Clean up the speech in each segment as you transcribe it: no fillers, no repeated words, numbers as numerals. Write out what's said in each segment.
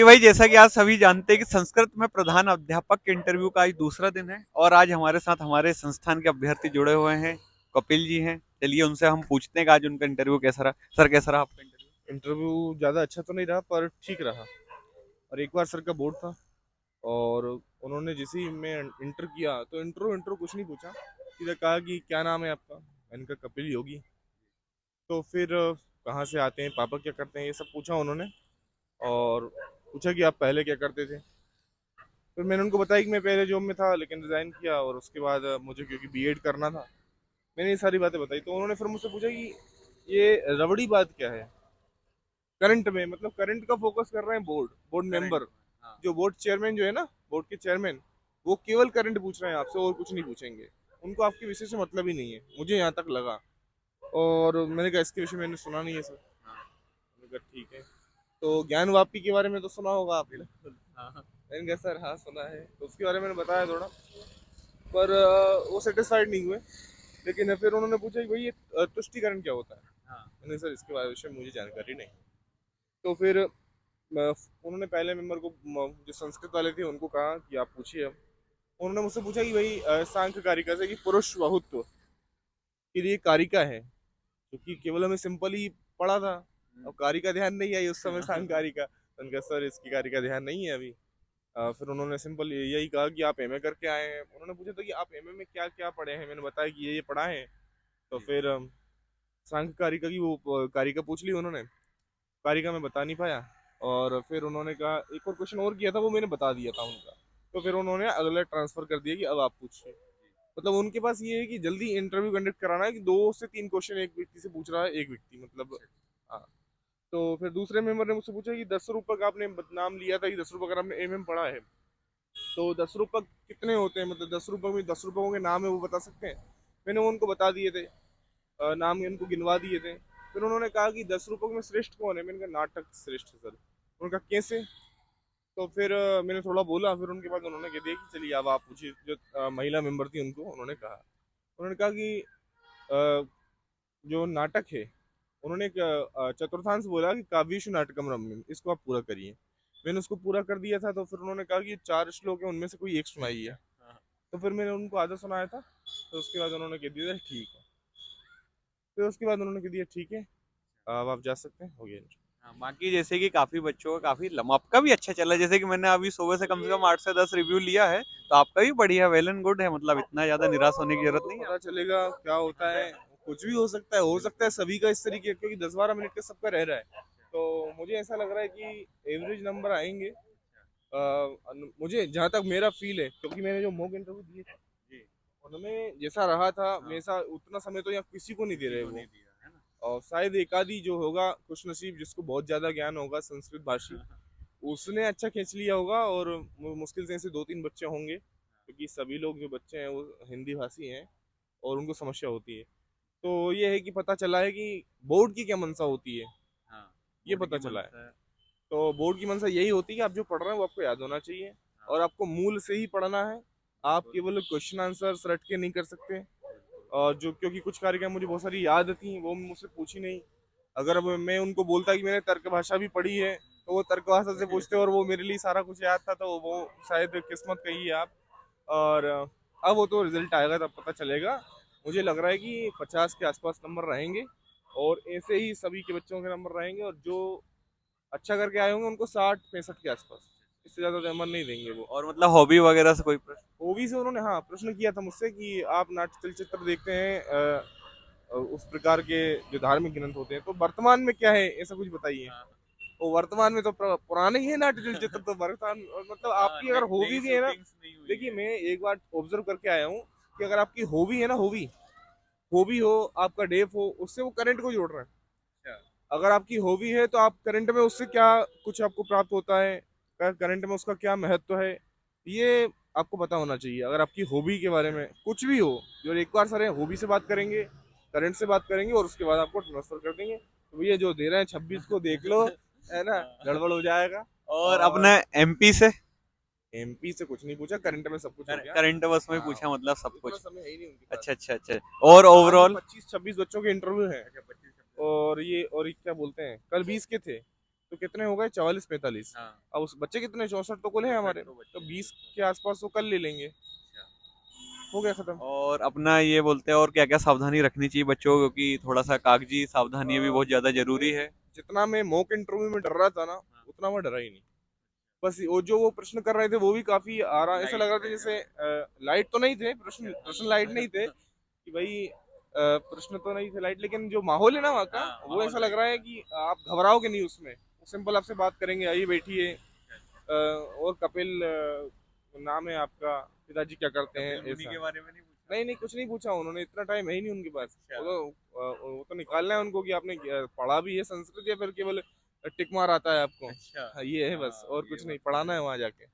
कि भाई जैसा कि आज सभी जानते हैं कि संस्कृत में प्रधान अध्यापक के इंटरव्यू का आज दूसरा दिन है और आज हमारे साथ हमारे संस्थान के अभ्यर्थी जुड़े हुए हैं। कपिल जी हैं। चलिए उनसे हम पूछते हैं कि आज उनका इंटरव्यू कैसा रहा। सर कैसा रहा आपका इंटरव्यू? इंटरव्यू ज़्यादा अच्छा तो नहीं रहा पर ठीक रहा। और एक बार सर का बोर्ड था और उन्होंने जैसे ही मैं इंटर किया तो इंट्रो इंट्रो कुछ नहीं पूछा। सीधा कहा कि क्या नाम है आपका। मैंने कहा कपिल योगी। तो फिर कहाँ से आते हैं, पापा क्या करते हैं, ये सब पूछा उन्होंने। और पूछा कि आप पहले क्या करते थे। फिर मैंने उनको बताया कि मैं पहले जॉब में था लेकिन रिजाइन किया और उसके बाद मुझे क्योंकि बीएड करना था। मैंने ये सारी बातें बताई तो उन्होंने फिर मुझसे पूछा कि ये रबड़ी बात क्या है। करंट में मतलब करंट का फोकस कर रहे हैं बोर्ड बोर्ड करंट मेंबर। में, हाँ। जो बोर्ड चेयरमैन जो है ना, बोर्ड के चेयरमैन, वो केवल करंट पूछ रहे हैं आपसे और कुछ नहीं पूछेंगे। उनको आपके विषय से मतलब ही नहीं है, मुझे यहाँ तक लगा। और मैंने कहा इसके विषय में मैंने सुना नहीं है सर। हाँ। मैंने कहा ठीक है। तो ज्ञान वापी के बारे में तो सुना होगा आपने। बिल्कुल, हाँ हाँ। मैंने कहा सर हाँ सुना है, तो उसके बारे में मैंने बताया थोड़ा। पर वो सेटिस्फाइड नहीं हुए। लेकिन फिर उन्होंने पूछा कि भाई ये तुष्टिकरण क्या होता है। हाँ। मैंने सर इसके बारे में मुझे जानकारी नहीं। तो फिर उन्होंने पहले मेंबर को जो संस्कृत वाले थे उनको कहा कि आप पूछिए अब। उन्होंने मुझसे पूछा कि भाई सांख्य कारिका से कि पुरुष बहुत्व के लिए कारिका है, क्योंकि केवल हमें सिंपल ही पढ़ा था। अब कारिका ध्यान नहीं आई उस समय सांख्य कारिका, तो उनका सर इसकी कारिका ध्यान नहीं है अभी। फिर उन्होंने सिंपल यही कहा कि आप एमए करके आए हैं। उन्होंने पूछा था कि आप एमए में क्या क्या पढ़े हैं, मैंने बताया कि ये पढ़ा है। तो जी। फिर सांख्य कारिका की वो कारिका पूछ ली उन्होंने। कारिका मैं बता नहीं पाया। और फिर उन्होंने कहा एक और क्वेश्चन और किया था, वो मैंने बता दिया था उनका। तो फिर उन्होंने अगला ट्रांसफर कर दिया कि अब आप पूछिए। मतलब उनके पास ये है कि जल्दी इंटरव्यू कंडक्ट कराना है कि 2 से 3 क्वेश्चन एक व्यक्ति से पूछ रहा है एक व्यक्ति, मतलब। हाँ। तो फिर दूसरे मेंबर ने मुझसे पूछा कि 10 रूपक का आपने नाम लिया था कि 10 रूपक का आपने एमएम पढ़ा है, तो 10 रूपक कितने होते हैं, मतलब 10 रूपक में 10 रूपकों के नाम है वो बता सकते हैं। मैंने वो उनको बता दिए थे। नाम उनको गिनवा दिए थे। फिर उन्होंने कहा कि 10 रूपक में श्रेष्ठ कौन है। मैंने कहा नाटक श्रेष्ठ है सर। उन्होंने कहा कैसे। तो फिर मैंने थोड़ा बोला, फिर उनके बाद उन्होंने कह दिया कि चलिए अब आप पूछिए। जो महिला मेंबर थी उनको उन्होंने कहा। उन्होंने कहा कि अ, जो नाटक है, उन्होंने एक चतुर्थांश बोला कि काव्येषु नाटकम रम्यम, इसको आप पूरा करिए। मैंने उसको पूरा कर दिया था। तो फिर उन्होंने कहा कि 4 श्लोक है उनमें से कोई एक सुनाइए। हाँ। तो फिर मैंने उनको आधा सुनाया था। तो उसके बाद उन्होंने कह दिया था ठीक है। फिर उसके बाद उन्होंने कह दिया ठीक है, अब आप जा सकते हैं, हो गया। हाँ, बाकी जैसे कि काफी बच्चों का काफी आपका भी अच्छा चला, जैसे कि मैंने अभी सुबह से कम 8 से 10 रिव्यू लिया है, तो आपका भी बढ़िया वेल एंड गुड है, मतलब इतना ज्यादा निराश होने की वो जरूरत तो नहीं है पता आपको। चलेगा क्या होता है। कुछ भी हो सकता है, हो सकता है सभी का इस तरीके, क्योंकि 10-12 मिनट का सबका रह रहा है। तो मुझे ऐसा लग रहा है कि एवरेज नंबर आएंगे। मुझे जहाँ तक मेरा फील है, क्योंकि मैंने जो मॉक इंटरव्यू दिए थे जी। उनमें जैसा रहा था हाँ। वैसा उतना समय तो यहाँ किसी को नहीं दे किसी रहे को वो। नहीं दिया है ना। और शायद एक आधी जो होगा खुश नसीब, जिसको बहुत ज्यादा ज्ञान होगा संस्कृत भाषी, हाँ, हाँ। उसने अच्छा खींच लिया होगा। और मुश्किल से ऐसे 2-3 बच्चे होंगे, क्योंकि सभी लोग जो बच्चे हैं वो हिंदी भाषी हैं और उनको समस्या होती है। तो ये है कि पता चला है कि बोर्ड की क्या मंशा होती है, हाँ, ये बोर्ड पता की चला है। मंशा है। तो बोर्ड की मंशा यही होती है कि आप जो पढ़ रहे हैं वो आपको याद होना चाहिए हाँ। और आपको मूल से ही पढ़ना है। आप बिल्कुल। केवल क्वेश्चन आंसर रट के नहीं कर सकते। बिल्कुल। और जो, क्योंकि कुछ कार्यक्रम मुझे बहुत सारी याद थी वो मुझसे पूछी नहीं। अगर अब मैं उनको बोलता कि मैंने तर्क भाषा भी पढ़ी है, तो वो तर्क भाषा से पूछते और वो मेरे लिए सारा कुछ याद था, तो वो शायद किस्मत कही है आप। और अब वो तो रिजल्ट आएगा तब पता चलेगा। मुझे लग रहा है कि 50 के आसपास नंबर रहेंगे और ऐसे ही सभी के बच्चों के नंबर रहेंगे। और जो अच्छा करके आए होंगे उनको 60-65 के आसपास, इससे ज़्यादा नंबर नहीं देंगे वो। और मतलब हॉबी वगैरह से कोई प्रश्न? ओवी से उन्होंने हाँ प्रश्न किया था मुझसे कि आप नाट्य चलचित्र देखते हैं, उस प्रकार के जो धार्मिक ग्रंथ होते हैं, तो वर्तमान में क्या है ऐसा कुछ बताइए। हाँ। वो वर्तमान में तो पुराने ही है नाट्य चलचित्र, तो वर्तमान मतलब हाँ, आपकी अगर नई हॉबी भी है ना। शूटिंग्स नहीं हुई देखिए है। मैं एक बार ऑब्जर्व करके आया हूँ कि अगर आपकी हॉबी है ना, हॉबी हॉबी हो, आपका डेफ हो, उससे वो करंट को जोड़ रहा है। अच्छा। अगर आपकी हॉबी है तो आप करंट में उससे क्या कुछ आपको प्राप्त होता है, करंट में उसका क्या महत्व है, ये आपको पता होना चाहिए। अगर आपकी हॉबी के बारे में कुछ भी हो, जो एक बार सर हॉबी से बात करेंगे, करंट से बात करेंगे और उसके बाद आपको ट्रांसफर कर देंगे। तो भैया जो दे रहे हैं 26 को देख लो, है ना, हाँ। गड़बड़ हो जाएगा। और और अपने एमपी से? एमपी से कुछ नहीं पूछा, करंट में सब कुछ हो गया। करंट बस में हाँ, पूछा, मतलब सब इतना कुछ। समय है ही नहीं उनके पास। अच्छा अच्छा अच्छा। और आज ओवरऑल? 25-26 बच्चों के इंटरव्यू हैं। अच्छा, 25 और ये क्या बोलते हैं, कल 20 के थे। तो कितने हो गए 44-45। हाँ। अब उस बच्चे कितने 64 तो कुल है हमारे, 64 तो तो बच्चे हैं। 20 के आसपास तो कल ले लेंगे, अच्छा। हो गया खत्म। और अपना ये बोलते हैं और क्या क्या सावधानी रखनी चाहिए बच्चों को, क्योंकि थोड़ा सा कागजी सावधानी भी बहुत ज्यादा जरूरी है। जितना मैं मॉक इंटरव्यू में डर रहा था ना, उतना मैं डरा ही नहीं। बस वो जो वो प्रश्न कर रहे थे वो भी काफी आराम, ऐसा लग रहा था जैसे लाइट तो नहीं थे प्रश्न, प्रश्न लाइट नहीं थे कि भाई प्रश्न तो नहीं थे लाइट, लेकिन जो माहौल है ना वहाँ का, हाँ, वो माहौल ऐसा लग राइट रहा है था। कि आप घबराओगे नहीं उसमें, वो सिंपल आपसे बात करेंगे, आइए बैठिए, और कपिल नाम है आपका, पिताजी क्या करते हैं, कपिल मुनि ऐसा। के बारे में नहीं पूछा? नहीं नहीं, कुछ नहीं पूछा उन्होंने, इतना टाइम है ही नहीं उनके पास। अच्छा। वो तो निकालना है उनको कि आपने पढ़ा भी है संस्कृत या फिर केवल टिक मार आता है आपको। अच्छा। हाँ, ये है बस, हाँ, और ये कुछ नहीं, बात तो पढ़ाना है। है वहाँ जाके।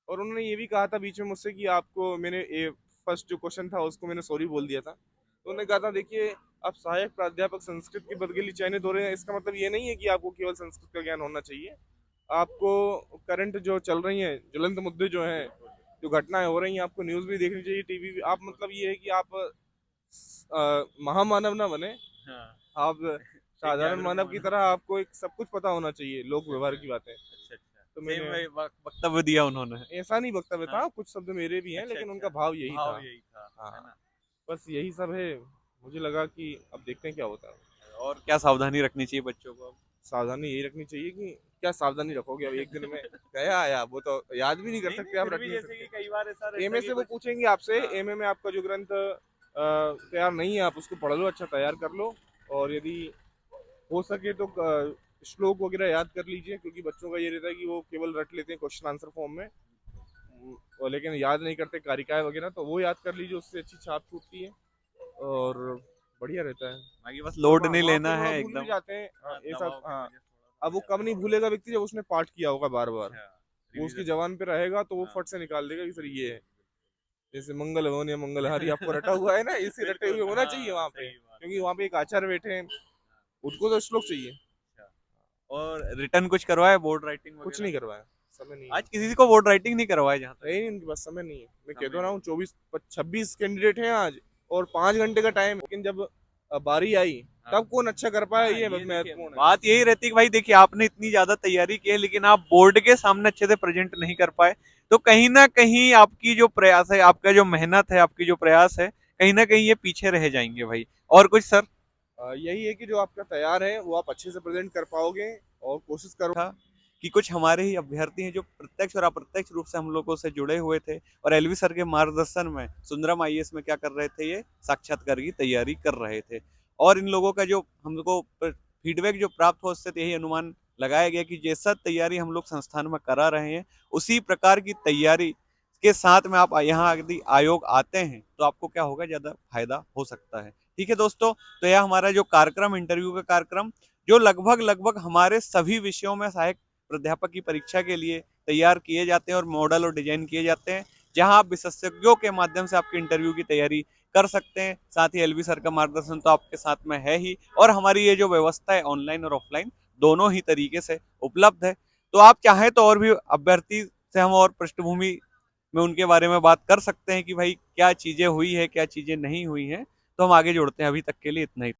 और उन्होंने ये भी कहा था बीच में मुझसे कि आपको मैंने फर्स्ट जो क्वेश्चन था उसको मैंने सॉरी बोल दिया था, तो उन्होंने कहा था देखिए, आप सहायक प्राध्यापक संस्कृत की पद के लिए चयनित हो रहे हैं, इसका मतलब ये नहीं है कि आपको केवल संस्कृत का ज्ञान होना चाहिए। आपको करंट जो चल रही हैं ज्वलंत मुद्दे जो हैं, बिल्कुल। जो घटनाएं हो रही हैं, आपको न्यूज़ भी देखनी चाहिए, टीवी भी। आप मतलब ये है कि आप महामानव ना बने, हाँ। आप एक साधारण जागरूक मानव की मानव। तरह आपको एक सब कुछ पता होना चाहिए, लोक अच्छा व्यवहार अच्छा। की बातें। अच्छा अच्छा। तो सेम मैंने, वक्तव्य दिया उन्होंने। ऐसा नहीं वक्तव्य हाँ। था, कुछ शब्द मेरे भी हैं, अच्छा लेकिन उनका अच्छा। भाव यही भाव था। यही था, हाँ, है ना? बस यही सब है। मुझे लगा कि अब देखते हैं क्या होता है। और क्या सावधानी रखनी चाहिए बच्चों को अब? सावधानी यही रखनी चाहिए कि क्या सावधानी रखोगे अब एक दिन में, गया आया, वो तो याद भी नहीं कर नहीं नहीं, सकते, आप फिर रख भी नहीं जैसे कि सकते। कई बार ऐसा रहता एमए है कि से वो कुछ। पूछेंगे आपसे, हाँ। एमए में आपका जो ग्रंथ तैयार नहीं है, आप उसको पढ़ लो, अच्छा तैयार कर लो, और यदि हो सके तो श्लोक वगैरह याद कर लीजिए, क्योंकि बच्चों का ये रहता है कि वो केवल रट लेते हैं क्वेश्चन आंसर फॉर्म में, और लेकिन याद नहीं करते कारिकाएं वगैरह, तो वो याद कर लीजिए, उससे अच्छी छाप छूटती है और बढ़िया रहता है। बाकी बस और लोड नहीं वहाँ पे लेना थोड़ा है भूल भी एकदम। जाते हैं, हाँ, ऐसा, दबाव की हाँ। वजह से थोड़ा सा अब हो वो कब जाता नहीं है। भूलेगा व्यक्ति, जब उसने पाठ किया होगा बार बार, अच्छा। वो उसकी रिवीजन। जबान पे रहेगा, तो वो हाँ। फट से निकाल देगा कि सर ये है। जैसे मंगल भवन या मंगलहारी आपको रटा हुआ है ना, इसी रटे हुए बिल्कुल, होना चाहिए हाँ, वहाँ पे, सही बात क्योंकि है। वहाँ पे एक आचार्य बैठे हैं, उनको तो श्लोक चाहिए। अच्छा। और रिटर्न कुछ करवाया, बोर्ड राइटिंग कुछ वगैरह? नहीं करवाया, समय नहीं है। आज किसी को बोर्ड राइटिंग नहीं करवाया जहाँ तक। है ही नहीं उनके पास, समय नहीं है। मैं कह समय तो रहा नहीं। हूँ 26 कैंडिडेट हैं आज, और 5 घंटे का टाइम, लेकिन जब बारी आई, हाँ। तब कौन अच्छा कर पाया, हाँ, ये ये देखिए महत्वपूर्ण है। बात यही रहती है कि भाई देखिए आपने इतनी ज्यादा तैयारी की है, लेकिन आप बोर्ड के सामने अच्छे से प्रेजेंट नहीं कर पाए, तो कहीं ना कहीं आपकी जो प्रयास है, आपका जो मेहनत है, आपकी जो प्रयास है, कहीं ना कहीं ये पीछे रह जाएंगे भाई। और कुछ सर? यही है कि जो आपका तैयार है वो आप अच्छे से प्रेजेंट कर पाओगे, और कोशिश करो। था कि कुछ हमारे ही अभ्यर्थी हैं जो प्रत्यक्ष और अप्रत्यक्ष रूप से हम लोगों से जुड़े हुए थे, और एलवी सर के मार्गदर्शन में सुंदरम आईएएस में क्या कर रहे थे, ये साक्षात्कार की तैयारी कर रहे थे। और इन लोगों का जो हमको फीडबैक जो प्राप्त हुआ, उससे यही अनुमान लगाया गया कि जैसा तैयारी हम लोग संस्थान में करा रहे हैं, उसी प्रकार की तैयारी के साथ में आप यहाँ यदि आयोग आते हैं तो आपको क्या होगा, ज्यादा फायदा हो सकता है। ठीक है दोस्तों, तो यह हमारा जो कार्यक्रम, इंटरव्यू का कार्यक्रम, जो लगभग लगभग हमारे सभी विषयों में सहायक प्राध्यापक की परीक्षा के लिए तैयार किए जाते हैं और मॉडल और डिजाइन किए जाते हैं, जहां आप विशेषज्ञों के माध्यम से आपके इंटरव्यू की तैयारी कर सकते हैं। साथ ही एलवी सर का मार्गदर्शन तो आपके साथ में है ही, और हमारी ये जो व्यवस्था है ऑनलाइन और ऑफलाइन दोनों ही तरीके से उपलब्ध है। तो आप चाहें तो और भी अभ्यर्थी से हम और पृष्ठभूमि में उनके बारे में बात कर सकते हैं कि भाई क्या चीजें हुई है, क्या चीजें नहीं हुई हैं। तो हम आगे जोड़ते हैं, अभी तक के लिए इतना ही।